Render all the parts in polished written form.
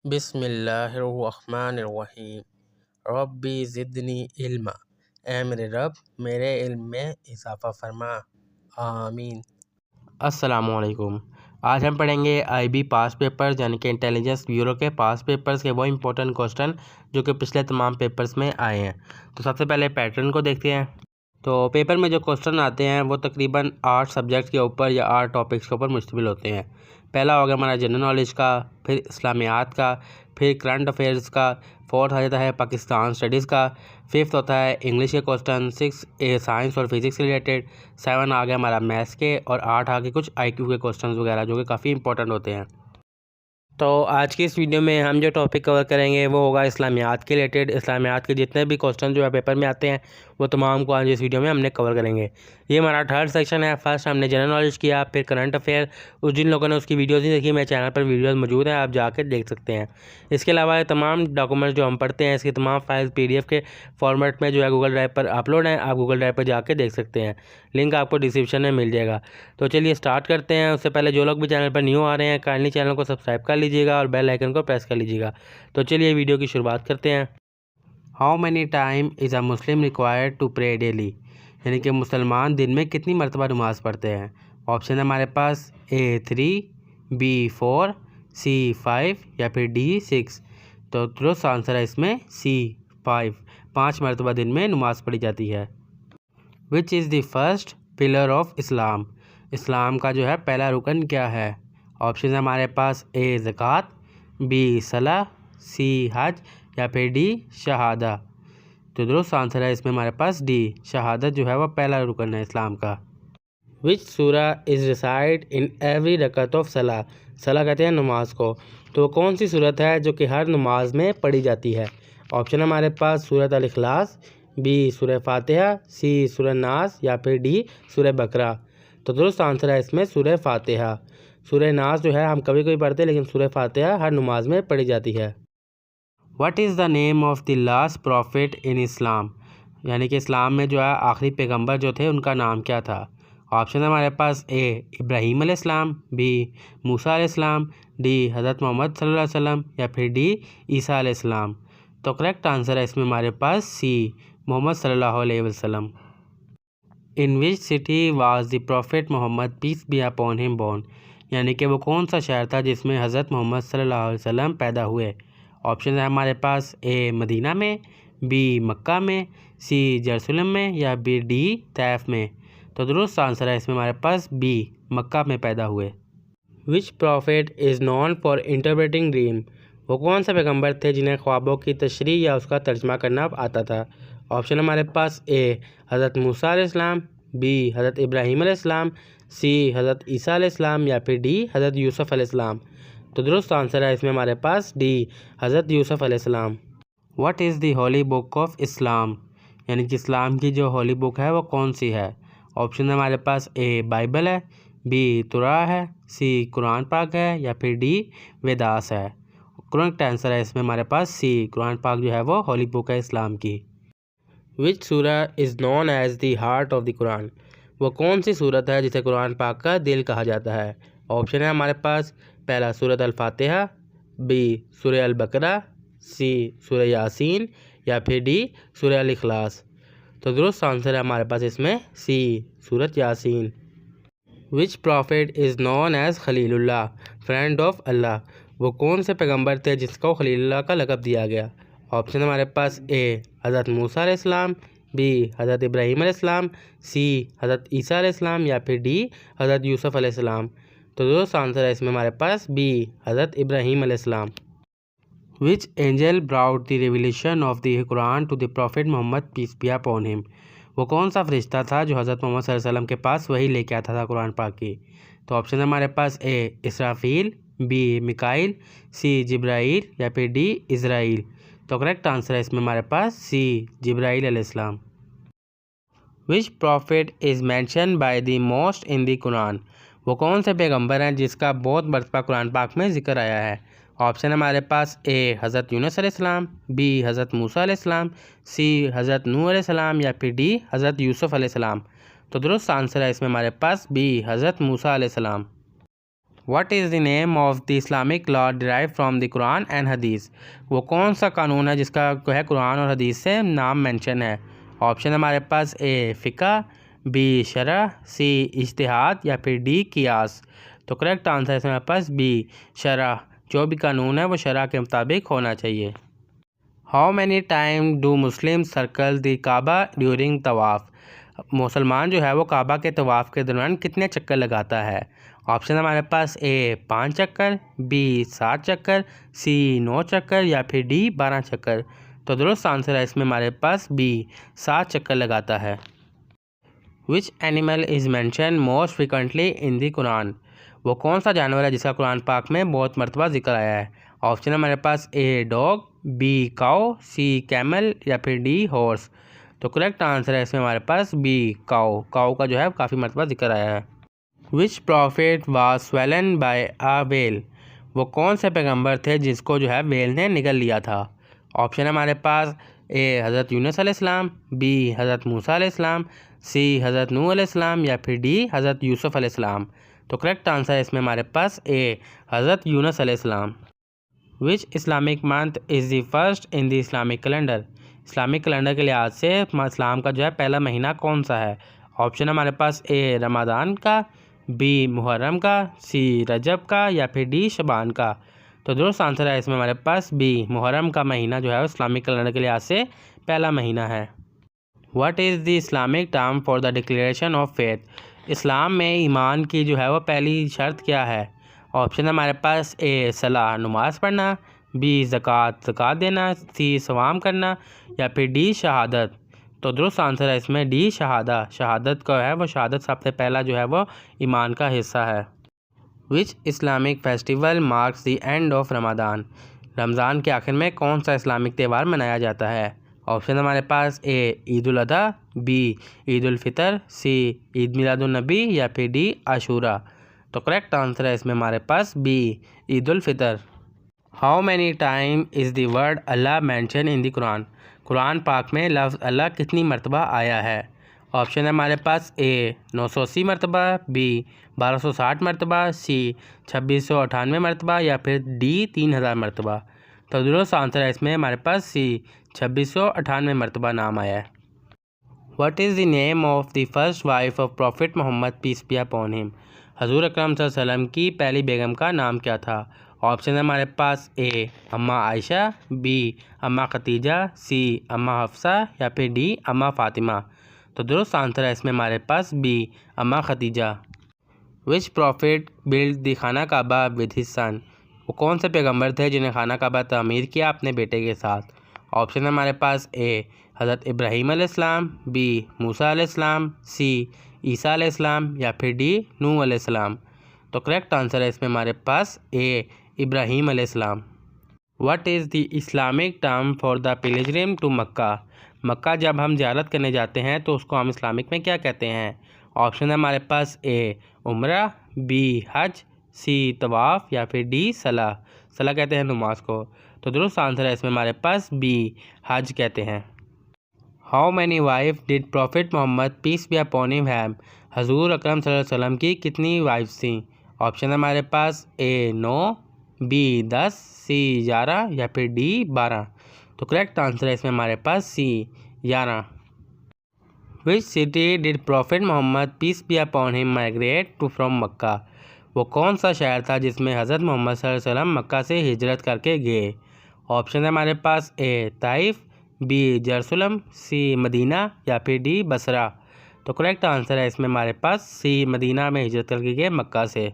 बिस्मिल्लाहिर्रहमानिर्रहीम। रब्बी ज़िदनी इल्मा। ऐ मेरे रब मेरे इल्म में इजाफ़ा फरमा। आमीन। अस्सलामुअलैकुम। आज हम पढ़ेंगे आईबी पास पेपर्स यानी कि इंटेलिजेंस ब्यूरो के पास पेपर्स के वो इम्पोर्टेंट क्वेश्चन जो कि पिछले तमाम पेपर्स में आए हैं। तो सबसे पहले पैटर्न को देखते हैं। तो पेपर में जो क्वेश्चन आते हैं वो तकरीबन 8 सब्जेक्ट्स के ऊपर या 8 टॉपिक्स के ऊपर मुश्तमिल होते हैं। पहला हो गया हमारा जनरल नॉलेज का, फिर इस्लामियात का, फिर करंट अफेयर्स का, फोर्थ आ जाता है पाकिस्तान स्टडीज़ का, फिफ्थ होता है इंग्लिश के क्वेश्चन, 6 साइंस और फिजिक्स से रिलेटेड, 7 आ गया हमारा मैथ्स के, और 8 आ गए कुछ आईक्यू के क्वेश्चन वगैरह जो कि काफ़ी इंपॉर्टेंट होते हैं। तो आज की इस वीडियो में हम जो टॉपिक कवर करेंगे वो होगा इस्लामियात के रिलेटेड। इस्लामियात के जितने भी क्वेश्चन जो है पेपर में आते हैं वो तमाम को आज इस वीडियो में हमने कवर करेंगे। ये हमारा थर्ड सेक्शन है। फर्स्ट हमने जनरल नॉलेज किया, फिर करंट अफेयर। उस जिन लोगों ने उसकी वीडियोज़ नहीं देखी, मेरे चैनल पर वीडियोज़ मौजूद हैं, आप जाकर देख सकते हैं। इसके अलावा तमाम डॉक्यूमेंट्स जो हम पढ़ते हैं इसकी तमाम फाइल PDF के फॉर्मेट में जो है गूगल ड्राइव पर अपलोड है, आप गूगल ड्राइव पर जाकर देख सकते हैं। लिंक आपको डिस्क्रिप्शन में मिल जाएगा। तो चलिए स्टार्ट करते हैं। उससे पहले जो लोग भी चैनल पर न्यू आ रहे हैं काइंडली चैनल को सब्सक्राइब कर लीजिएगा और बेल आइकन को प्रेस कर लीजिएगा। तो चलिए वीडियो की शुरुआत करते हैं। How many time is a Muslim required to pray daily, यानी कि मुसलमान दिन में कितनी मरतबा नमाज़ पढ़ते हैं। ऑप्शन है हमारे पास A3, B4, C5 या फिर D6। तो दुरुस्त आंसर है इसमें C5, 5 मरतबा दिन में नमाज़ पढ़ी जाती है। Which is the first pillar of Islam, इस्लाम का जो है पहला रुकन क्या है। ऑप्शन है हमारे पास A ज़कात, B सलाह, C हज या फिर D शहादा। तो दुरुस्त आंसर है इसमें हमारे पास D शहादत जो है वह पहला रुकन है इस्लाम का। विच सूरा इज़ रिसाइड इन एवरी रकत ऑफ सलाह, सलाह कहते हैं नमाज को। तो कौन सी सूरत है जो कि हर नमाज में पढ़ी जाती है। ऑप्शन हमारे पास सूरत अल इखलास, B सूरह फातिहा, C सूरह नास या फिर D सूरह बकरा। तो दुरुस्त आंसर है इसमें सूरह फातिहा। सूरह नास जो है हम कभी कभी पढ़ते हैं, लेकिन सूरह फातिहा हर नमाज में पढ़ी जाती है। What is the name of the last prophet in Islam, यानी कि इस्लाम में जो है आखिरी पैगंबर जो थे उनका नाम क्या था। ऑप्शन है हमारे पास A इब्राहीम अलैहिस्सलाम, B मूसा अलैहिस्सलाम, D हज़रत मोहम्मद सल्लल्लाहु अलैहि वसल्लम या फिर D ईसा अलैहिस्सलाम। तो करेक्ट आंसर है इसमें हमारे पास C मोहम्मद सल्लल्लाहु अलैहि वसल्लम। In which city was the prophet Muhammad peace be upon him born, यानी कि वो कौन सा शहर था जिसमें हज़रत मोहम्मद सल्लल्लाहु अलैहि वसल्लम पैदा हुए। ऑप्शन है हमारे पास A मदीना में, B मक्का में, C यरूशलेम में या B D तैफ में। तो दुरुस्त आंसर है इसमें हमारे पास B मक्का में पैदा हुए। Which prophet is known for interpreting dream, वो कौन सा पैगंबर थे जिन्हें ख्वाबों की तशरीह या उसका तर्जमा करना आता था। ऑप्शन हमारे पास A हज़रत मूसा अलैहिस्सलाम, B हज़रत इब्राहीम अलैहिस्सलाम, C हज़रत ईसा अलैहिस्सलाम या फिर D हज़रत यूसुफ अलैहिस्सलाम। तो दुरुस्त आंसर है इसमें हमारे पास D हज़रत यूसुफ अलैहिस्सलाम। What is the Holi book of Islam, यानी कि इस्लाम की जो होली बुक है वो कौन सी है। ऑप्शन हमारे पास A बाइबल है, B तुरा है, C कुरान पाक है या फिर D वेदास है। करेक्ट आंसर है इसमें हमारे पास C कुरान पाक जो है वो होली बुक है इस्लाम की। विच सूरा is known as the heart of the Quran, वो कौन सी सूरत है जिसे कुरान पाक का दिल कहा जाता है। ऑप्शन है हमारे पास पहला सूरत अल फातिहा, B सूरह अल बकरा, C सूरह यासीन या फिर D सूरह अल इखलास। तो दुरुस्त आंसर है हमारे पास इसमें C सूरत यासीन। Which prophet is known as Khalilullah, friend of Allah, वो कौन से पैगंबर थे जिसको खलीलुल्लाह का लक़ब दिया गया। ऑप्शन हमारे पास A हज़रत मूसा अलैहिस्सलाम, B हज़रत इब्राहीम अलैहिस्सलाम, C हज़रत ईसा अलैहिस्सलाम या फिर D हज़रत यूसुफ अलैहिस्सलाम। तो दोस्त आंसर है इसमें हमारे पास B हज़रत इब्राहीम अलैहिस्सलाम। Which angel brought the revelation of the Quran to the prophet Muhammad peace be upon him, वो कौन सा फरिश्ता था जो हज़रत मोहम्मद सल्लल्लाहु अलैहि वसल्लम के पास वही लेके आता था कुरान पाक की। तो ऑप्शन है हमारे पास A Israfil, B Mikail, C जिब्राइल या फिर D इज़राइल। तो करेक्ट आंसर है इसमें हमारे पास C जिब्राइल अलैहिस्सलाम। Which prophet is mentioned by the most in the Quran, वो कौन से पैगंबर हैं जिसका बहुत मरतबा कुरान पाक में जिक्र आया है। ऑप्शन हमारे पास A हज़रत यूनुस अलैहिस्सलाम, B हज़रत मूसा अलैहिस्सलाम, C हज़रत नूह अलैहिस्सलाम या फिर D हज़रत यूसुफ अलैहिस्सलाम। तो दुरुस्त आंसर है इसमें हमारे पास B हज़रत मूसा अलैहिस्सलाम। What is the name of the Islamic law derive from the Quran and हदीस। वो कौन सा कानून है जिसका जो है कुरान और हदीस से नाम मेंशन है। ऑप्शन हमारे पास ए फ़िक़्ह, बी शरअ, सी इज्तिहाद या फिर डी क़ियास। तो करेक्ट आंसर है हमारे पास बी शरअ। जो भी कानून है वो शरअ के मुताबिक होना चाहिए। How many time do Muslim circle the Kaaba during tawaf. मुसलमान जो है वो काबा के तवाफ़ के दौरान कितने चक्कर लगाता है। ऑप्शन हमारे पास ए 5 चक्कर, बी 7 चक्कर, सी 9 चक्कर या फिर डी 12 चक्कर। तो दुरुस्त आंसर है इसमें हमारे पास बी 7 चक्कर लगाता है। Which animal is mentioned most frequently in the Quran. वो कौन सा जानवर है जिसका कुरान पाक में बहुत मरतबा जिक्र आया है। ऑप्शन है हमारे पास A dog, B cow, C camel या फिर डी हॉर्स। तो करेक्ट आंसर है इसमें हमारे पास बी काओ। काओ का जो है काफ़ी मरतबा जिक्र आया है। Which prophet was swallowed by a whale. वो कौन से पैगंबर थे जिसको जो है वेल ने निगल लिया था। ऑप्शन है हमारे पास ए हज़रत यूनुस अलैहिस्सलाम, बी हज़रत मूसा अलैहिस्सलाम, सी हज़रत नूह अलैहिस्सलाम या फिर डी हज़रत यूसुफ अलैहिस्सलाम। तो करेक्ट आंसर है इसमें हमारे पास ए हज़रत यूनुस अलैहिस्सलाम। Which Islamic month is the first in the Islamic calendar. Islamic calendar के लिहाज से इस्लाम का जो है पहला महीना कौन सा है। ऑप्शन हमारे पास ए रमज़ान का, बी मुहर्रम का, सी रजब का या फिर डी शबान का। तो दुरुस्त आंसर है इसमें हमारे पास बी मुहर्रम का महीना जो है इस्लामिक कैलेंडर के लिहाज से पहला महीना है। What is the Islamic term for the declaration of faith. इस्लाम में ईमान की जो है वो पहली शर्त क्या है। ऑप्शन हमारे पास ए सलाह नमाज़ पढ़ना, बी ज़कात देना, सी सवाम करना या फिर डी शहादत। तो दुरुस्त आंसर है इसमें डी शहादत का है वो शहादत सबसे पहला जो है वो ईमान का हिस्सा है। Which Islamic festival marks the end of Ramzan. Ramzan के आखिर में कौन सा इस्लामिक त्यौहार मनाया जाता है। ऑप्शन हमारे पास ए ईद उल अधा, बी ईद उल फितर, सी ईद मिलादुन नबी या फिर डी आशूरा। तो करेक्ट आंसर है इसमें हमारे पास B Eid ul Fitr. How many time is the word Allah mention in the Quran. कुरान पाक में लफ्ज़ अल्लाह कितनी मरतबा आया है। ऑप्शन है हमारे पास ए 980 मरतबा, बी 1260 मरतबा, सी 2698 मरतबा या फिर डी 3000 मरतबा। तो दुरुस्त आंसर है इसमें हमारे पास सी 2698 मरतबा नाम आया है। What is the name of the first wife of prophet Muhammad peace be upon him. हजूर अकरम सल्लल्लाहु अलैहि वसल्लम की पहली बेगम का नाम क्या था। ऑप्शन है हमारे पास ए अम्मा आयशा, बी अम्मा खतीजा, सी अम्मा हफ्सा या फिर डी अम्मा फ़ातिमा। तो दुरुस्त आंसर है इसमें हमारे पास बी अम्मा खतीजा। विच प्रॉफिट बिल्ड द खाना काबा विद हिज सन। वो कौन से पैगंबर थे जिन्हें खाना काबा तामीर किया अपने बेटे के साथ। ऑप्शन है हमारे पास ए हज़रत इब्राहीम अलैहिस्सलाम, बी मूसा अलैहिस्सलाम, सी ईसा अलैहिस्सलाम या फिर डी नूह अलैहिस्सलाम। तो करेक्ट आंसर है इसमें हमारे पास ए इब्राहीम अलैहिस्सलाम। What is the Islamic term for the pilgrim to Mecca. Mecca जब हम ज़ियारत करने जाते हैं तो उसको हम इस्लामिक में क्या कहते हैं। ऑप्शन है हमारे पास ए उम्रा, बी हज, सी तवाफ़ या फिर डी सलाह। सलाह कहते हैं नमाज को। तो दुरुस्त आंसर है इसमें हमारे पास बी हज कहते हैं। How many wife did prophet Muhammad peace be upon him have. हजूर अकरम सल्लल्लाहु अलैहि वसल्लम की कितनी वाइफ्स थी। ऑप्शन है हमारे पास ए 9, बी 10, सी 11 या फिर डी 12। तो करेक्ट आंसर है इसमें हमारे पास C 11। Which city did prophet Muhammad peace be upon him migrate to from Mecca. वो कौन सा शहर था जिसमें हज़रत मोहम्मद सल्लल्लाहु अलैहि वसल्लम मक्का से हिजरत करके गए। ऑप्शन है हमारे पास ए ताइफ, बी जरूसलम, सी मदीना या फिर डी बसरा। तो करेक्ट आंसर है इसमें हमारे पास सी मदीना में हिजरत करके गए मक्का से।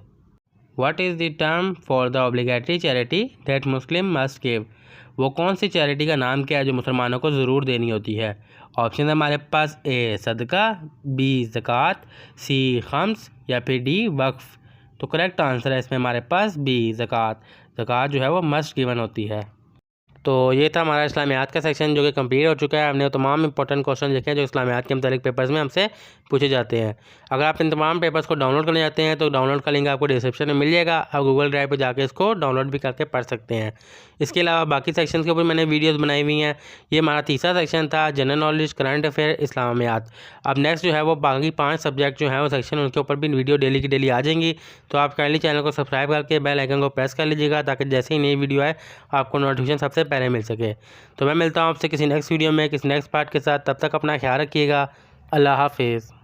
What is the term for the obligatory charity that Muslim must give. वो कौन सी चैरिटी का नाम क्या है जो मुसलमानों को ज़रूर देनी होती है। ऑप्शन है हमारे पास ए सदका, बी ज़कात, सी खम्स या फिर डी वक्फ। तो करेक्ट आंसर है इसमें हमारे पास बी ज़कात। ज़कात जो है वो मस्ट गिवन होती है। तो ये था हमारा इस्लामियात का सेक्शन जो कि कंप्लीट हो चुका है। हमने तमाम इंपॉर्टेंट क्वेश्चन देखे हैं जो इस्लामियात के मुतालिक पेपर्स में हमसे पूछे जाते हैं। अगर आप इन तमाम पेपर्स को डाउनलोड करना चाहते हैं तो डाउनलोड का लिंक आपको डिस्क्रिप्शन में मिल जाएगा। आप गूगल ड्राइव पर जाकर इसको डाउनलोड भी करके पढ़ सकते हैं। इसके अलावा बाकी सेक्शन के ऊपर मैंने वीडियोज़ बनाई हुई हैं। ये हमारा तीसरा सेक्शन था, जनरल नॉलेज, करंट अफेयर, इस्लामियात। अब नेक्स्ट जो है वो बाकी 5 सब्जेक्ट जो हैं वो सेक्शन, उनके ऊपर भी वीडियो डेली की डेली आ जाएंगी। तो आप काइंडली चैनल को सब्सक्राइब करके बेल आइकन को प्रेस कर लीजिएगा ताकि जैसे ही नई वीडियो आए आपको नोटिफिकेशन सबसे पहले मिल सके। तो मैं मिलता हूँ आपसे किसी नेक्स्ट वीडियो में किसी नेक्स्ट पार्ट के साथ। तब तक अपना ख्याल रखिएगा। अल्लाह हाफिज़।